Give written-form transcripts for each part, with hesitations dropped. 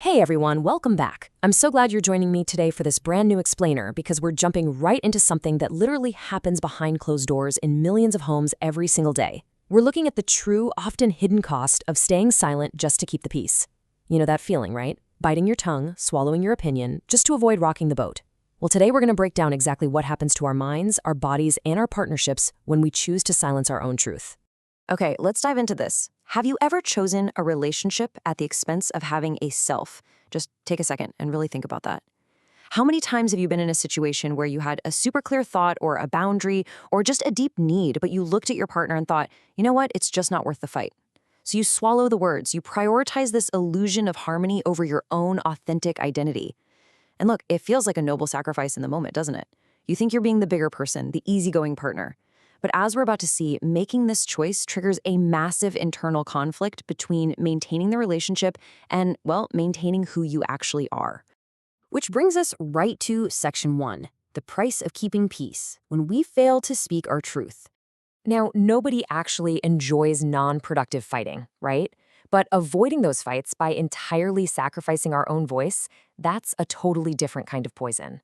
Hey everyone, welcome back. I'm so glad you're joining me today for this brand new explainer because we're jumping right into something that literally happens behind closed doors in millions of homes every single day. We're looking at the true, often hidden cost of staying silent just to keep the peace. You know that feeling, right? Biting your tongue, swallowing your opinion, just to avoid rocking the boat. Well, today we're going to break down exactly what happens to our minds, our bodies, and our partnerships when we choose to silence our own truth. Okay, let's dive into this. Have you ever chosen a relationship at the expense of having a self? Just take a second and really think about that. How many times have you been in a situation where you had a super clear thought or a boundary or just a deep need, but you looked at your partner and thought, you know what, it's just not worth the fight? So you swallow the words, you prioritize this illusion of harmony over your own authentic identity. And look, it feels like a noble sacrifice in the moment, doesn't it? You think you're being the bigger person, the easygoing partner. But as we're about to see, making this choice triggers a massive internal conflict between maintaining the relationship and, well, maintaining who you actually are. Which brings us right to Section 1, the price of keeping peace, when we fail to speak our truth. Now, nobody actually enjoys non-productive fighting, right? But avoiding those fights by entirely sacrificing our own voice, that's a totally different kind of poison.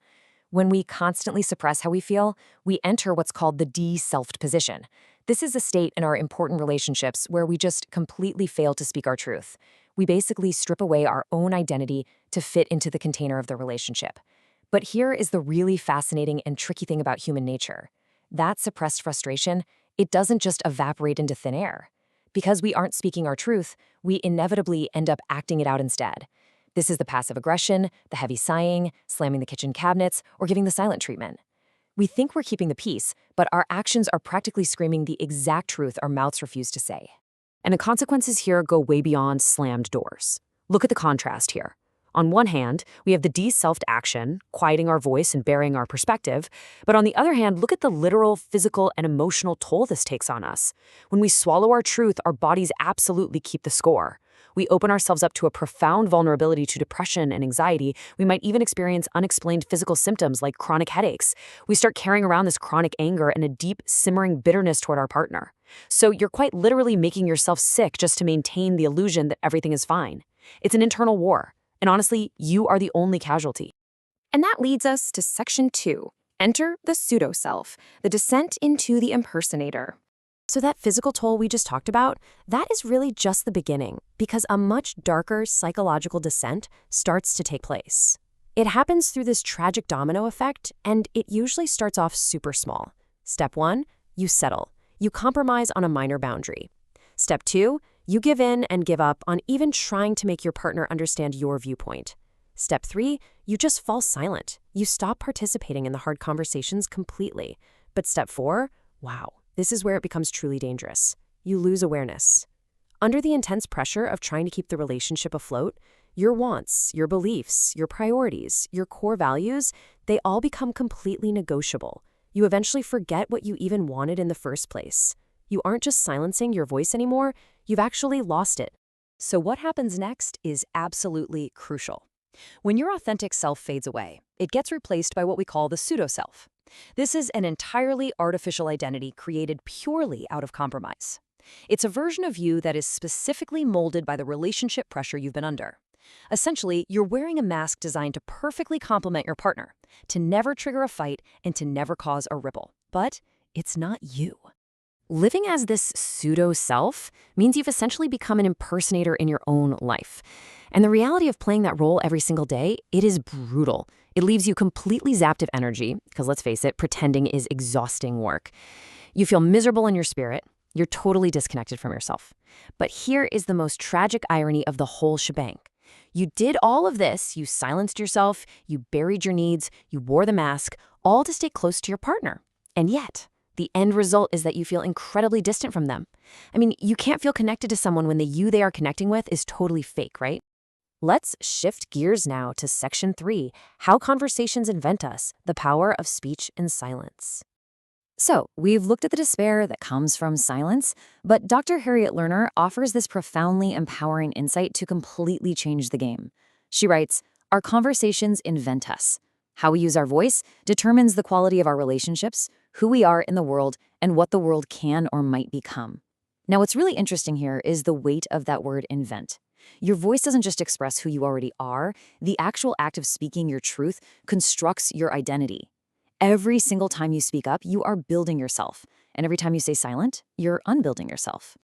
When we constantly suppress how we feel, we enter what's called the de-selfed position. This is a state in our important relationships where we just completely fail to speak our truth. We basically strip away our own identity to fit into the container of the relationship. But here is the really fascinating and tricky thing about human nature. That suppressed frustration, it doesn't just evaporate into thin air. Because we aren't speaking our truth, we inevitably end up acting it out instead. This is the passive aggression, the heavy sighing, slamming the kitchen cabinets, or giving the silent treatment. We think we're keeping the peace, but our actions are practically screaming the exact truth our mouths refuse to say. And the consequences here go way beyond slammed doors. Look at the contrast here. On one hand, we have the de-selfed action, quieting our voice and burying our perspective. But on the other hand, look at the literal, physical, and emotional toll this takes on us. When we swallow our truth, our bodies absolutely keep the score. We open ourselves up to a profound vulnerability to depression and anxiety. We might even experience unexplained physical symptoms like chronic headaches. We start carrying around this chronic anger and a deep, simmering bitterness toward our partner. So you're quite literally making yourself sick just to maintain the illusion that everything is fine. It's an internal war. And honestly, you are the only casualty. And that leads us to Section 2. Enter the pseudo-self, the descent into the impersonator. So that physical toll we just talked about, that is really just the beginning, because a much darker psychological descent starts to take place. It happens through this tragic domino effect, and it usually starts off super small. Step 1, you settle. You compromise on a minor boundary. Step 2, you give in and give up on even trying to make your partner understand your viewpoint. Step 3, you just fall silent. You stop participating in the hard conversations completely. But step 4, wow. This is where it becomes truly dangerous. You lose awareness. Under the intense pressure of trying to keep the relationship afloat, your wants, your beliefs, your priorities, your core values, they all become completely negotiable. You eventually forget what you even wanted in the first place. You aren't just silencing your voice anymore, you've actually lost it. So what happens next is absolutely crucial. When your authentic self fades away, it gets replaced by what we call the pseudo-self. This is an entirely artificial identity created purely out of compromise. It's a version of you that is specifically molded by the relationship pressure you've been under. Essentially, you're wearing a mask designed to perfectly complement your partner, to never trigger a fight, and to never cause a ripple. But it's not you. Living as this pseudo-self means you've essentially become an impersonator in your own life. And the reality of playing that role every single day, it is brutal. It leaves you completely zapped of energy, because let's face it, pretending is exhausting work. You feel miserable in your spirit. You're totally disconnected from yourself. But here is the most tragic irony of the whole shebang. You did all of this, you silenced yourself, you buried your needs, you wore the mask, all to stay close to your partner. And yet, the end result is that you feel incredibly distant from them. I mean, you can't feel connected to someone when the you they are connecting with is totally fake, right? Let's shift gears now to Section 3, How Conversations Invent Us, the Power of Speech and Silence. So, we've looked at the despair that comes from silence, but Dr. Harriet Lerner offers this profoundly empowering insight to completely change the game. She writes, "Our conversations invent us. How we use our voice determines the quality of our relationships, who we are in the world, and what the world can or might become." Now, what's really interesting here is the weight of that word invent. Your voice doesn't just express who you already are, the actual act of speaking your truth constructs your identity. Every single time you speak up, you are building yourself. And every time you stay silent, you're unbuilding yourself.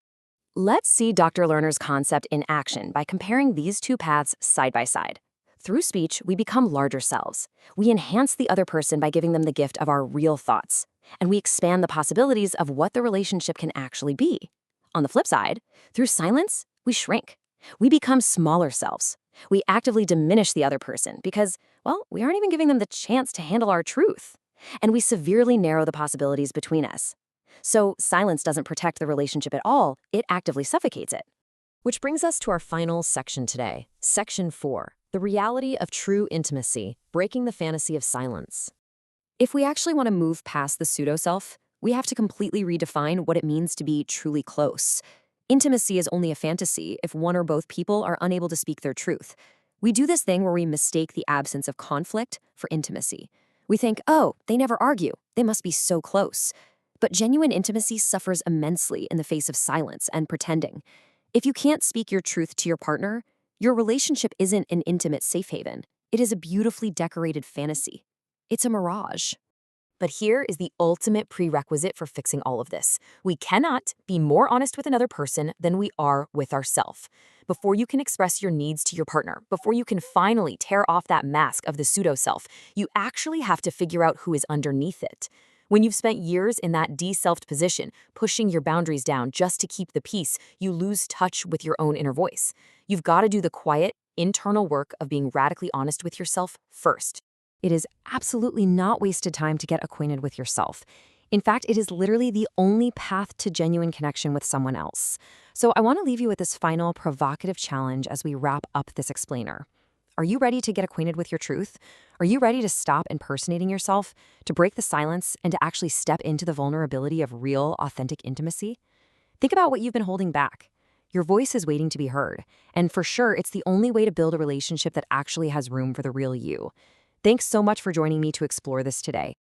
Let's see Dr. Lerner's concept in action by comparing these two paths side by side. Through speech, we become larger selves. We enhance the other person by giving them the gift of our real thoughts. And we expand the possibilities of what the relationship can actually be. On the flip side, through silence, we shrink. We become smaller selves. We actively diminish the other person because, well, we aren't even giving them the chance to handle our truth. And we severely narrow the possibilities between us. So silence doesn't protect the relationship at all, it actively suffocates it. Which brings us to our final section today, Section 4, the reality of true intimacy, breaking the fantasy of silence. If we actually want to move past the pseudo-self, we have to completely redefine what it means to be truly close. Intimacy is only a fantasy if one or both people are unable to speak their truth. We do this thing where we mistake the absence of conflict for intimacy. We think, oh, they never argue, they must be so close. But genuine intimacy suffers immensely in the face of silence and pretending. If you can't speak your truth to your partner, your relationship isn't an intimate safe haven. It is a beautifully decorated fantasy. It's a mirage. But here is the ultimate prerequisite for fixing all of this. We cannot be more honest with another person than we are with ourselves. Before you can express your needs to your partner, before you can finally tear off that mask of the pseudo-self, you actually have to figure out who is underneath it. When you've spent years in that de-selfed position, pushing your boundaries down just to keep the peace, you lose touch with your own inner voice. You've got to do the quiet, internal work of being radically honest with yourself first. It is absolutely not wasted time to get acquainted with yourself. In fact, it is literally the only path to genuine connection with someone else. So I want to leave you with this final provocative challenge as we wrap up this explainer. Are you ready to get acquainted with your truth? Are you ready to stop impersonating yourself, to break the silence, and to actually step into the vulnerability of real, authentic intimacy? Think about what you've been holding back. Your voice is waiting to be heard, and for sure, it's the only way to build a relationship that actually has room for the real you. Thanks so much for joining me to explore this today.